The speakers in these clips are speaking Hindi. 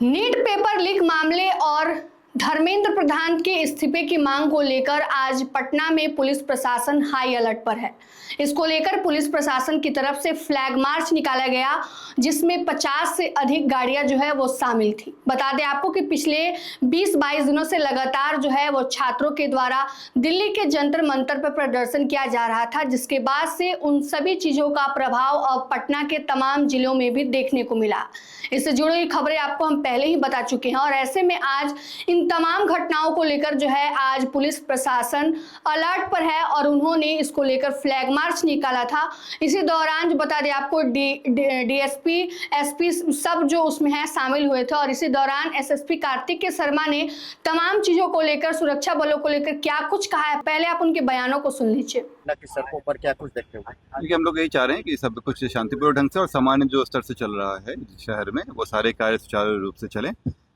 नीट पेपर लीक मामले और धर्मेंद्र प्रधान के इस्तीफे की मांग को लेकर आज पटना में पुलिस प्रशासन हाई अलर्ट पर है। इसको लेकर पुलिस प्रशासन की तरफ से फ्लैग मार्च निकाला गया, जिसमें 50 से अधिक गाड़ियां जो है वो शामिल थी। बता दें आपको कि पिछले 20-22 दिनों से लगातार जो है वो छात्रों के द्वारा दिल्ली के जंतर मंतर पर प्रदर्शन किया जा रहा था, जिसके बाद से उन सभी चीजों का प्रभाव अब पटना के तमाम जिलों में भी देखने को मिला। इससे जुड़ी हुई खबरें आपको हम पहले ही बता चुके हैं और ऐसे में आज इन तमाम घटनाओं को लेकर जो है आज पुलिस प्रशासन अलर्ट पर है और उन्होंने इसको लेकर फ्लैग मार्च निकाला था। इसी दौरान जो बता दें आपको डीएसपी, एसपी सब जो उसमें है शामिल हुए थे और इसी दौरान एसएसपी कार्तिक के शर्मा ने तमाम चीजों को लेकर, सुरक्षा बलों को लेकर क्या कुछ कहा है, पहले आप उनके बयानों को सुन लीजिए। सड़कों पर क्या कुछ देखते हो? देखिए, हम लोग यही चाह रहे हैं कि सब कुछ शांतिपूर्ण ढंग से और सामान्य जो स्तर से चल रहा है शहर में, वो सारे कार्य सुचारू रूप से चलें।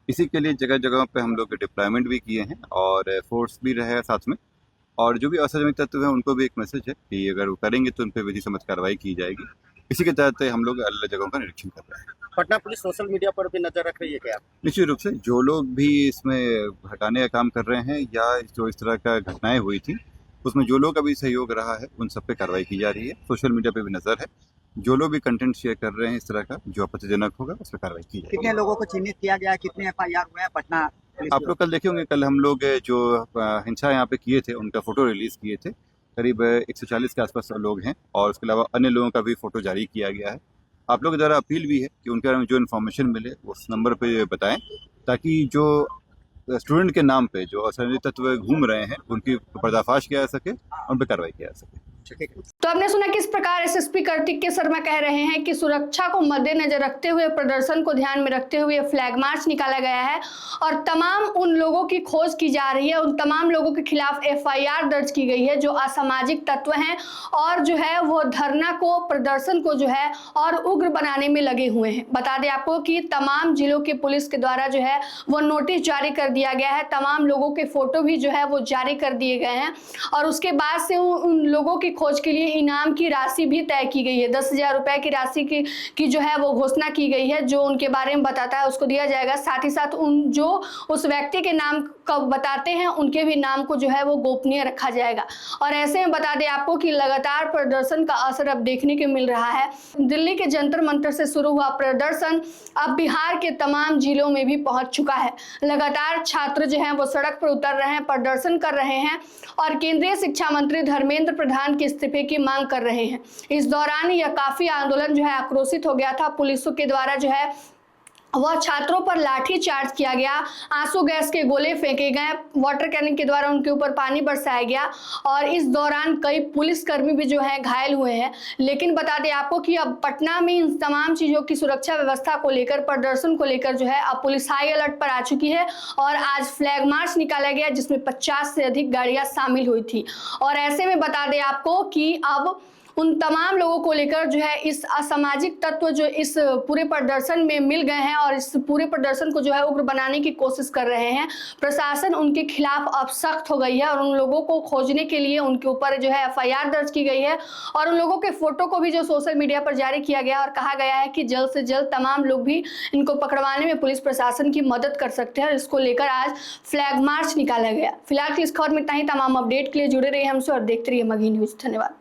इसी के लिए जगह जगह पे हम लोग डिप्लॉयमेंट भी किए हैं और फोर्स भी रहे साथ में। और जो भी असामाजिक तत्व हैं उनको भी एक मैसेज है कि अगर वो करेंगे तो उन पर विधि सम्मत कार्रवाई की जाएगी। इसी के तहत हम लोग अलग अलग जगहों का निरीक्षण कर रहे हैं। पटना पुलिस सोशल मीडिया पर भी नजर रख रही है क्या? निश्चित रूप से जो लोग भी इसमें हटाने का काम कर रहे हैं या जो इस तरह का घटनाएं हुई थी उसमें जो लोग अभी सहयोग रहा है उन सब पे कार्रवाई की जा रही है। सोशल मीडिया पे भी नजर है, जो लोग भी कंटेंट शेयर कर रहे हैं इस तरह का जो आपत्तिजनक होगा उस पर कार्रवाई की जाएगी। कितने लोगों को चिन्हित किया गया है? कितने एफआईआर हुए हैं पटना? आप लोग कल देखे होंगे, कल हम लोग जो हिंसा यहाँ पे किए थे उनका फोटो रिलीज किए थे। करीब 140 के आसपास लोग हैं और उसके अलावा अन्य लोगों का भी फोटो जारी किया गया है। आप लोगों के द्वारा अपील भी है कि उनके बारे में जो इन्फॉर्मेशन मिले उस नंबर पे बताएं, ताकि जो स्टूडेंट के नाम पे जो असामाजिक तत्व घूम रहे हैं उनकी पर्दाफाश किया जा सके, उन पर कार्रवाई किया जा सके। तो आपने सुना किस प्रकार एसएसपी कार्तिक के शर्मा कह रहे हैं कि सुरक्षा को मद्देनजर रखते हुए, प्रदर्शन को ध्यान में रखते हुए फ्लैग मार्च निकाला गया है और तमाम उन लोगों की खोज की जा रही है, उन तमाम लोगों के खिलाफ एफआईआर दर्ज की गई है जो असामाजिक तत्व हैं और जो है वो धरना को, प्रदर्शन को जो है और उग्र बनाने में लगे हुए हैं। बता दें आपको कि तमाम जिलों के पुलिस के द्वारा जो है वो नोटिस जारी कर दिया गया है, तमाम लोगों के फोटो भी जो है वो जारी कर दिए गए हैं और उसके बाद से उन लोगों की खोज के लिए इनाम की राशि भी तय की गई है। 10,000 रुपए की राशि की जो है वो घोषणा की गई है, जो उनके बारे में बताता है उसको दिया जाएगा। साथ ही साथ उन जो उस व्यक्ति के नाम का बताते हैं उनके भी नाम को जो है वो गोपनीय रखा जाएगा। और ऐसे में बता दें आपको कि लगातार प्रदर्शन का असर अब देखने को मिल रहा है। दिल्ली के जंतर मंतर से शुरू हुआ प्रदर्शन अब बिहार के तमाम जिलों में भी पहुंच चुका है। लगातार छात्र जो है वो सड़क पर उतर रहे हैं, प्रदर्शन कर रहे हैं और केंद्रीय शिक्षा मंत्री धर्मेंद्र प्रधान के इस्तीफे की मांग कर रहे हैं। इस दौरान यह काफी आंदोलन जो है आक्रोशित हो गया था। पुलिसों के द्वारा जो है वह छात्रों पर लाठी चार्ज किया गया, आंसू गैस के गोले फेंके गए, वाटर कैनिंग के द्वारा उनके ऊपर पानी बरसाया गया और इस दौरान कई पुलिसकर्मी भी जो है घायल हुए हैं। लेकिन बता दें आपको कि अब पटना में इन तमाम चीजों की सुरक्षा व्यवस्था को लेकर, प्रदर्शन को लेकर जो है अब पुलिस हाई अलर्ट पर आ चुकी है और आज फ्लैग मार्च निकाला गया जिसमें 50 से अधिक गाड़ियां शामिल हुई थी। और ऐसे में बता दें आपको कि अब उन तमाम लोगों को लेकर जो है इस असामाजिक तत्व जो इस पूरे प्रदर्शन में मिल गए हैं और इस पूरे प्रदर्शन को जो है उग्र बनाने की कोशिश कर रहे हैं। प्रशासन उनके खिलाफ अब सख्त हो गई है और उन लोगों को खोजने के लिए उनके ऊपर जो है एफआईआर दर्ज की गई है और उन लोगों के फोटो को भी जो सोशल मीडिया पर जारी किया गया और कहा गया है कि जल्द से जल्द तमाम लोग भी इनको पकड़वाने में पुलिस प्रशासन की मदद कर सकते हैं। इसको लेकर आज फ्लैग मार्च निकाला गया। फिलहाल इस खबर में इतना ही। तमाम अपडेट के लिए जुड़े रहिए हमसे और देखते रहिए मगही न्यूज। धन्यवाद।